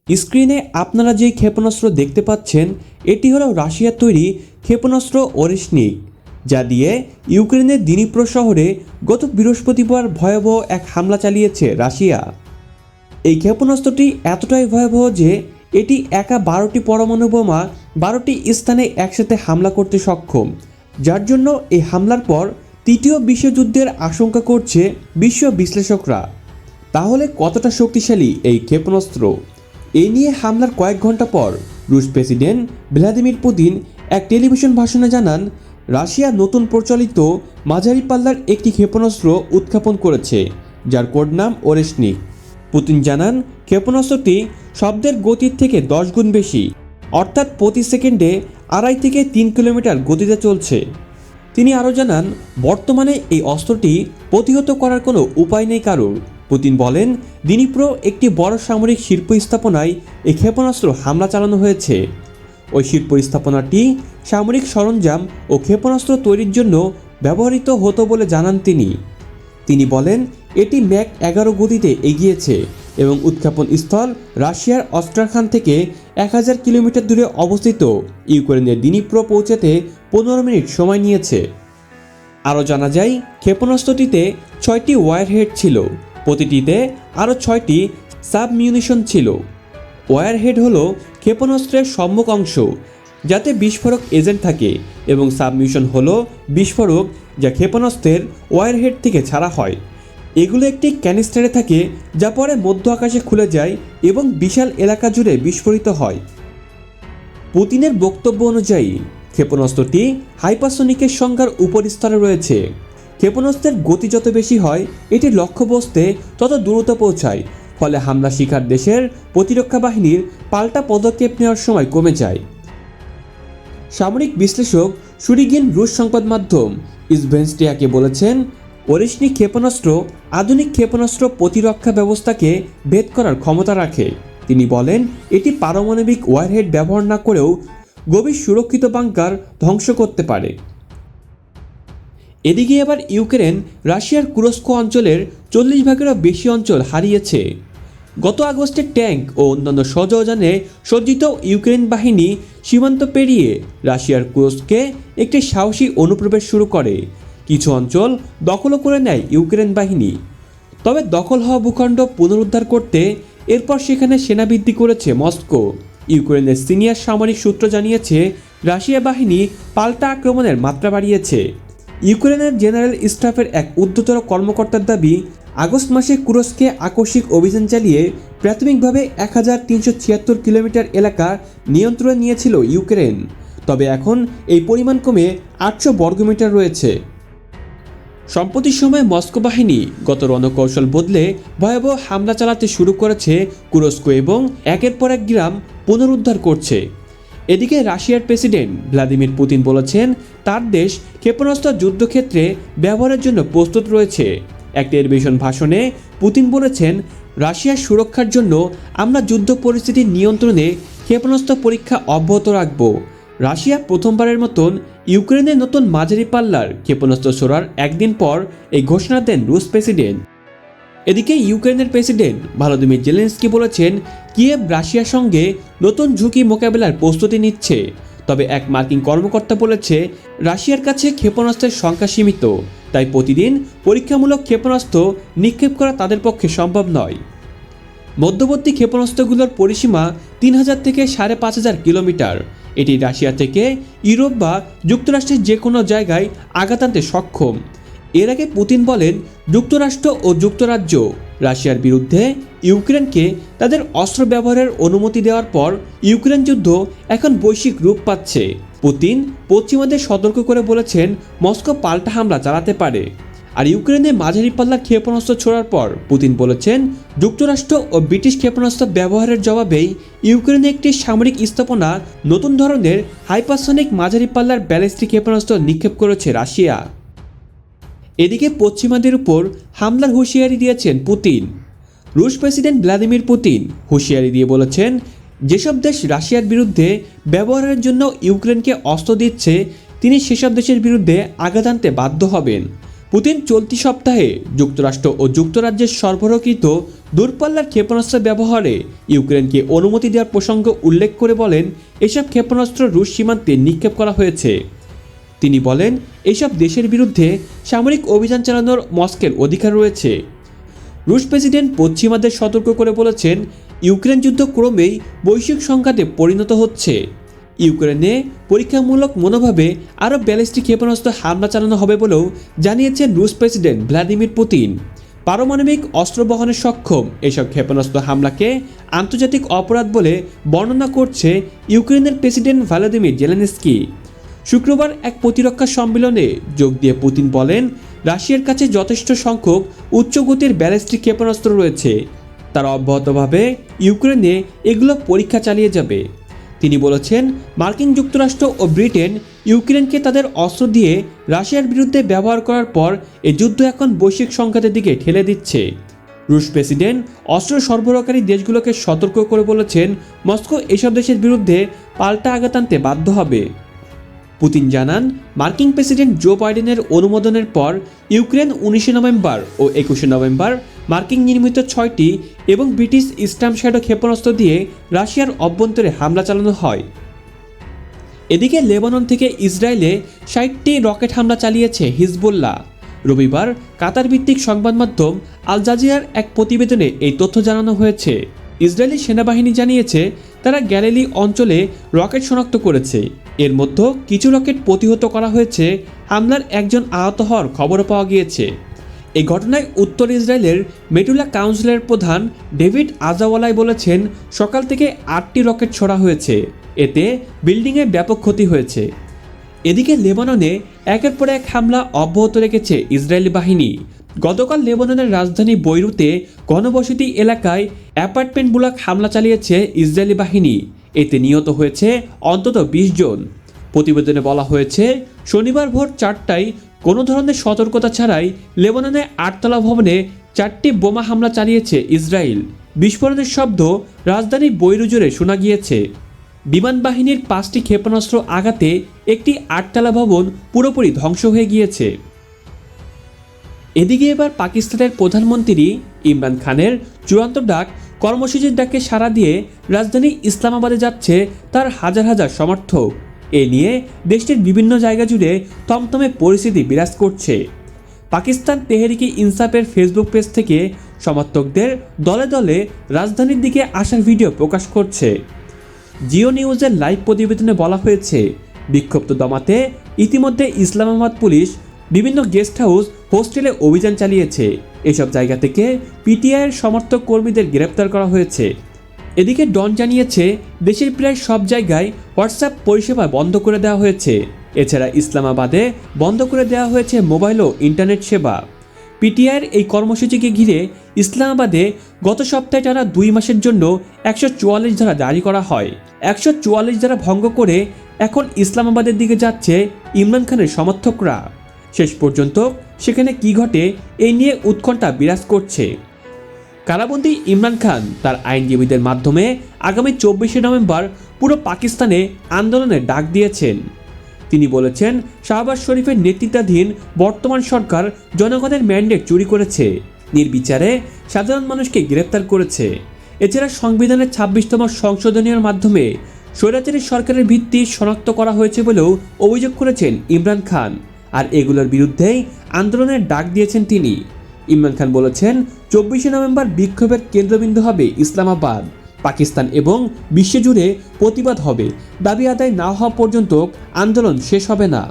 স্ক্রিনে আপনারা যে ক্ষেপণাস্ত্র দেখতে পাচ্ছেন এটি হলো রাশিয়ার তৈরি ক্ষেপণাস্ত্র ওরেশনিক, যা দিয়ে ইউক্রেনের দিনিপ্রো শহরে গত বৃহস্পতিবার ভয়াবহ এক হামলা চালিয়েছে রাশিয়া। এই ক্ষেপণাস্ত্রটি এতটাই ভয়াবহ যে এটি একা 12টি পরমাণু বোমা 12টি স্থানে একসাথে হামলা করতে সক্ষম, যার জন্য এই হামলার পর তৃতীয় বিশ্বযুদ্ধের আশঙ্কা করছে বিশ্ব বিশ্লেষকরা। তাহলে কতটা শক্তিশালী এই ক্ষেপণাস্ত্র? এই নিয়ে হামলার কয়েক ঘন্টা পর রুশ প্রেসিডেন্ট ভ্লাদিমির পুতিন এক টেলিভিশন ভাষণে জানান, রাশিয়া নতুন প্রচলিত মাঝারি পাল্লার একটি ক্ষেপণাস্ত্র উৎক্ষেপণ করেছে, যার কোড নাম ওরেশনিক। পুতিন জানান, ক্ষেপণাস্ত্রটি শব্দের গতির থেকে 10 গুণ বেশি, অর্থাৎ প্রতি সেকেন্ডে 2.5 থেকে 3 কিলোমিটার গতিতে চলছে। তিনি আরও জানান, বর্তমানে এই অস্ত্রটি প্রতিহত করার কোনো উপায় নেই কারোর। পুতিন বলেন, দিনিপ্রো একটি বড় সামরিক শিল্প স্থাপনায় এই ক্ষেপণাস্ত্র হামলা চালানো হয়েছে। ওই শিল্প স্থাপনাটি সামরিক সরঞ্জাম ও ক্ষেপণাস্ত্র তৈরির জন্য ব্যবহৃত হতো বলে জানান তিনি বলেন, এটি ম্যাক 11 গতিতে এগিয়েছে এবং উৎক্ষেপণ স্থল রাশিয়ার অস্ট্রাখান থেকে 1000 কিলোমিটার দূরে অবস্থিত ইউক্রেনের দিনিপ্রো পৌঁছাতে 15 মিনিট সময় নিয়েছে। আরও জানা যায়, ক্ষেপণাস্ত্রটিতে 6টি ওয়ারহেড ছিল, প্রতিটিতে আরও 6টি সাবমিউনিশন ছিল। ওয়ারহেড হলো ক্ষেপণাস্ত্রের সম্মুখ অংশ, যাতে বিস্ফোরক এজেন্ট থাকে, এবং সাবমিউশন হলো বিস্ফোরক যা ক্ষেপণাস্ত্রের ওয়ারহেড থেকে ছাড়া হয়। এগুলো একটি ক্যানিস্টারে থাকে, যা পরে মধ্য আকাশে খুলে যায় এবং বিশাল এলাকা জুড়ে বিস্ফোরিত হয়। পুতিনের বক্তব্য অনুযায়ী ক্ষেপণাস্ত্রটি হাইপারসোনিকের সংজ্ঞার উপরস্তরে রয়েছে। ক্ষেপণাস্ত্রের গতি যত বেশি হয়, এটি লক্ষ্যবস্তুতে তত দ্রুত পৌঁছায়, ফলে হামলা শিকার দেশের প্রতিরক্ষা বাহিনীর পাল্টা পদক্ষেপ নেওয়ার সময় কমে যায়। সামরিক বিশ্লেষক শুরিগিন রুশ সংবাদ মাধ্যম ইসভেনস্টিয়াকে বলেছেন, ওরেশনিক ক্ষেপণাস্ত্র আধুনিক ক্ষেপণাস্ত্র প্রতিরক্ষা ব্যবস্থাকে ভেদ করার ক্ষমতা রাখে। তিনি বলেন, এটি পারমাণবিক ওয়ারহেড ব্যবহার না করেও গভীর সুরক্ষিত বাংকার ধ্বংস করতে পারে। এদিকে এবার ইউক্রেন রাশিয়ার কুরস্ক অঞ্চলের 40 ভাগেরও বেশি অঞ্চল হারিয়েছে। গত আগস্টে ট্যাঙ্ক ও অন্যান্য সরঞ্জামে সজ্জিত ইউক্রেন বাহিনী সীমান্ত পেরিয়ে রাশিয়ার কুরস্কে একটি সাহসী অনুপ্রবেশ শুরু করে। কিছু অঞ্চল দখলও করে নেয় ইউক্রেন বাহিনী। তবে দখল হওয়া ভূখণ্ড পুনরুদ্ধার করতে এরপর সেখানে সেনা বৃদ্ধি করেছে মস্কো। ইউক্রেনের সিনিয়র সামরিক সূত্র জানিয়েছে, রাশিয়া বাহিনী পাল্টা আক্রমণের মাত্রা বাড়িয়েছে। ইউক্রেনের জেনারেল স্টাফের এক ঊর্ধ্বতর কর্মকর্তার দাবি, আগস্ট মাসে কুরস্কে আকস্মিক অভিযান চালিয়ে প্রাথমিকভাবে 1376 কিলোমিটার এলাকা নিয়ন্ত্রণে নিয়েছিল ইউক্রেন। তবে এখন এই পরিমাণ কমে 800 বর্গমিটার রয়েছে। সম্প্রতি সময়ে মস্কো বাহিনী গত রণকৌশল বদলে ভয়াবহ হামলা চালাতে শুরু করেছে কুরস্ক এবং একের পর এক গ্রাম পুনরুদ্ধার করছে। এদিকে রাশিয়ার প্রেসিডেন্ট ভ্লাদিমির পুতিন বলেছেন, তার দেশ ক্ষেপণাস্ত্র যুদ্ধক্ষেত্রে ব্যবহারের জন্য প্রস্তুত রয়েছে। এক টেলিভিশন ভাষণে পুতিন বলেছেন, রাশিয়ার সুরক্ষার জন্য আমরা যুদ্ধ পরিস্থিতি নিয়ন্ত্রণে ক্ষেপণাস্ত্র পরীক্ষা অব্যাহত রাখব। রাশিয়া প্রথমবারের মতন ইউক্রেনের নতুন মাঝারি পাল্লার ক্ষেপণাস্ত্র ছোড়ার একদিন পর এই ঘোষণা দেন রুশ প্রেসিডেন্ট। এদিকে ইউক্রেনের প্রেসিডেন্ট ভলোদিমির জেলেনস্কি বলেছেন, কিয়েভ রাশিয়ার সঙ্গে নতুন ঝুঁকি মোকাবেলার প্রস্তুতি নিচ্ছে। তবে এক মার্কিন কর্মকর্তা বলেছে, রাশিয়ার কাছে ক্ষেপণাস্ত্রের সংখ্যা সীমিত, তাই প্রতিদিন পরীক্ষামূলক ক্ষেপণাস্ত্র নিক্ষেপ করা তাদের পক্ষে সম্ভব নয়। মধ্যবর্তী ক্ষেপণাস্ত্রগুলোর পরিসীমা 3000 থেকে 5500 কিলোমিটার। এটি রাশিয়া থেকে ইউরোপ বা যুক্তরাষ্ট্রের যে কোনো জায়গায় আঘাত আনতে সক্ষম। এর আগে পুতিন বলেন, যুক্তরাষ্ট্র ও যুক্তরাজ্য রাশিয়ার বিরুদ্ধে ইউক্রেনকে তাদের অস্ত্র ব্যবহারের অনুমতি দেওয়ার পর ইউক্রেন যুদ্ধ এখন বৈশ্বিক রূপ পাচ্ছে। পুতিন পশ্চিমাদের সতর্ক করে বলেছেন, মস্কো পাল্টা হামলা চালাতে পারে। আর ইউক্রেনে মাঝারি পাল্লার ক্ষেপণাস্ত্র ছোড়ার পর পুতিন বলেছেন, যুক্তরাষ্ট্র ও ব্রিটিশ ক্ষেপণাস্ত্র ব্যবহারের জবাবেই ইউক্রেনে একটি সামরিক স্থাপনা নতুন ধরনের হাইপারসনিক মাঝারি পাল্লার ব্যালিস্টিক ক্ষেপণাস্ত্র নিক্ষেপ করেছে রাশিয়া। এদিকে পশ্চিমাদের উপর হামলার হুঁশিয়ারি দিয়েছেন পুতিন। রুশ প্রেসিডেন্ট ভ্লাদিমির পুতিন হুঁশিয়ারি দিয়ে বলেছেন, যেসব দেশ রাশিয়ার বিরুদ্ধে ব্যবহারের জন্য ইউক্রেনকে অস্ত্র দিচ্ছে, তিনি সেসব দেশের বিরুদ্ধে আঘাত আনতে বাধ্য হবেন। পুতিন চলতি সপ্তাহে যুক্তরাষ্ট্র ও যুক্তরাজ্যের সরবরাহকৃত দূরপাল্লার ক্ষেপণাস্ত্র ব্যবহারে ইউক্রেনকে অনুমতি দেওয়ার প্রসঙ্গ উল্লেখ করে বলেন, এসব ক্ষেপণাস্ত্র রুশ সীমান্তে নিক্ষেপ করা হয়েছে। তিনি বলেন, এসব দেশের বিরুদ্ধে সামরিক অভিযান চালানোর মস্কোর অধিকার রয়েছে। রুশ প্রেসিডেন্ট পশ্চিমাদের সতর্ক করে বলেছেন, ইউক্রেন যুদ্ধ ক্রমেই বৈশ্বিক সংঘাতে পরিণত হচ্ছে। ইউক্রেনে পরীক্ষামূলক মনোভাবে আরও ব্যালিস্টিক ক্ষেপণাস্ত্র হামলা চালানো হবে বলেও জানিয়েছেন রুশ প্রেসিডেন্ট ভ্লাদিমির পুতিন। পারমাণবিক অস্ত্র বহনে সক্ষম এসব ক্ষেপণাস্ত্র হামলাকে আন্তর্জাতিক অপরাধ বলে বর্ণনা করছে ইউক্রেনের প্রেসিডেন্ট ভলোদিমির জেলেনস্কি। শুক্রবার এক প্রতিরক্ষা সম্মেলনে যোগ দিয়ে পুতিন বলেন, রাশিয়ার কাছে যথেষ্ট সংখ্যক উচ্চগতির ব্যালিস্টিক ক্ষেপণাস্ত্র রয়েছে। তারা অব্যাহতভাবে ইউক্রেনে এগুলো পরীক্ষা চালিয়ে যাবে। তিনি বলেছেন, মার্কিন যুক্তরাষ্ট্র ও ব্রিটেন ইউক্রেনকে তাদের অস্ত্র দিয়ে রাশিয়ার বিরুদ্ধে ব্যবহার করার পর এই যুদ্ধ এখন বৈশ্বিক সংঘাতের দিকে ঠেলে দিচ্ছে। রুশ প্রেসিডেন্ট অস্ত্র সরবরাহকারী দেশগুলোকে সতর্ক করে বলেছেন, মস্কো এসব দেশের বিরুদ্ধে পাল্টা আঘাত আনতে বাধ্য হবে। পুতিন জানান, মার্কিন প্রেসিডেন্ট জো বাইডেনের অনুমোদনের পর ইউক্রেন 19 নভেম্বর ও 21 নভেম্বর মার্কিন নির্মিত 6টি এবং ব্রিটিশ স্টার্ম শ্যাডো ক্ষেপণাস্ত্র দিয়ে রাশিয়ার অভ্যন্তরে হামলা চালানো হয়। এদিকে লেবানন থেকে ইসরায়েলে 60টি রকেট হামলা চালিয়েছে হিজবুল্লাহ। রবিবার কাতার ভিত্তিক সংবাদ মাধ্যম আল জাজিরার এক প্রতিবেদনে এই তথ্য জানানো হয়েছে। ইসরায়েলি সেনাবাহিনী জানিয়েছে, তারা গ্যালিলি অঞ্চলে রকেট শনাক্ত করেছে। এর মধ্যে কিছু রকেট প্রতিহত করা হয়েছে। হামলার একজন আহত হওয়ার খবরও পাওয়া গিয়েছে। এই ঘটনায় উত্তর ইসরায়েলের মেটুলা কাউন্সিলের প্রধান ডেভিড আজাওয়ালাই বলেছেন, সকাল থেকে 8টি রকেট ছোড়া হয়েছে। এতে বিল্ডিংয়ে ব্যাপক ক্ষতি হয়েছে। এদিকে লেবাননে একের পর এক হামলা অব্যাহত রেখেছে ইসরায়েলি বাহিনী। গতকাল লেবাননের রাজধানী বৈরুতে ঘনবসতি এলাকায় অ্যাপার্টমেন্ট ব্লক হামলা চালিয়েছে ইসরায়েলি বাহিনী। এতে নিহত হয়েছে অন্তত 20 জন। প্রতিবেদনে বলা হয়েছে, শনিবার ভোর 4টায় কোনো ধরনের সতর্কতা ছাড়াই লেবাননে 8তলা ভবনে 4টি বোমা হামলা চালিয়েছে ইসরায়েল। বিস্ফোরণের শব্দ রাজধানী বৈরু জুড়ে শোনা গিয়েছে। বিমান বাহিনীর 5টি ক্ষেপণাস্ত্র আঘাতে একটি 8তলা ভবন পুরোপুরি ধ্বংস হয়ে গিয়েছে। এদিকে এবার পাকিস্তানের প্রধানমন্ত্রী ইমরান খানের চূড়ান্ত ডাক কর্মসূচির ডাকে সাড়া দিয়ে রাজধানী ইসলামাবাদে যাচ্ছে তার হাজার হাজার সমর্থক। এ নিয়ে দেশটির বিভিন্ন জায়গা জুড়ে থমথমে পরিস্থিতি বিরাজ করছে। পাকিস্তান তেহরিকে ইনসাফের ফেসবুক পেজ থেকে সমর্থকদের দলে দলে রাজধানীর দিকে আসার ভিডিও প্রকাশ করছে। জিও নিউজের লাইভ প্রতিবেদনে বলা হয়েছে, বিক্ষুব্ধ দমাতে ইতিমধ্যে ইসলামাবাদ পুলিশ বিভিন্ন গেস্ট হাউস, হোস্টেলে অভিযান চালিয়েছে। এসব জায়গা থেকে পিটিআইয়ের সমর্থক কর্মীদের গ্রেপ্তার করা হয়েছে। এদিকে ডন জানিয়েছে, দেশের প্রায় সব জায়গায় হোয়াটসঅ্যাপ পরিষেবা বন্ধ করে দেওয়া হয়েছে। এছাড়া ইসলামাবাদে বন্ধ করে দেওয়া হয়েছে মোবাইল ও ইন্টারনেট সেবা। পিটিআইয়ের এই কর্মসূচিকে ঘিরে ইসলামাবাদে গত সপ্তাহে টানা 2 মাসের জন্য 144 ধারা জারি করা হয়। 144 ধারা ভঙ্গ করে এখন ইসলামাবাদের দিকে যাচ্ছে ইমরান খানের সমর্থকরা। শেষ পর্যন্ত সেখানে কি ঘটে এই নিয়ে উৎকণ্ঠা বিরাজ করছে। কারাবন্দী ইমরান খান তার আইনজীবীদের মাধ্যমে আগামী 24 নভেম্বর পুরো পাকিস্তানে আন্দোলনের ডাক দিয়েছেন। তিনি বলেছেন, শাহবাজ শরীফের নেতৃত্বাধীন বর্তমান সরকার জনগণের ম্যান্ডেট চুরি করেছে, নির্বিচারে সাধারণ মানুষকে গ্রেপ্তার করেছে। এছাড়া সংবিধানের 26তম সংশোধনীর মাধ্যমে স্বৈরাচারী সরকারের ভিত্তি শনাক্ত করা হয়েছে বলেও অভিযোগ করেছেন ইমরান খান। আর এগুলোর বিরুদ্ধেই আন্দোলনের ডাক দিয়েছেন তিনি। ইমরান খান বলেছেন, 24 নভেম্বর বিক্ষোভের কেন্দ্রবিন্দু হবে ইসলামাবাদ। পাকিস্তান এবং বিশ্বজুড়ে প্রতিবাদ হবে। দাবি আদায় না হওয়া পর্যন্ত আন্দোলন শেষ হবে না।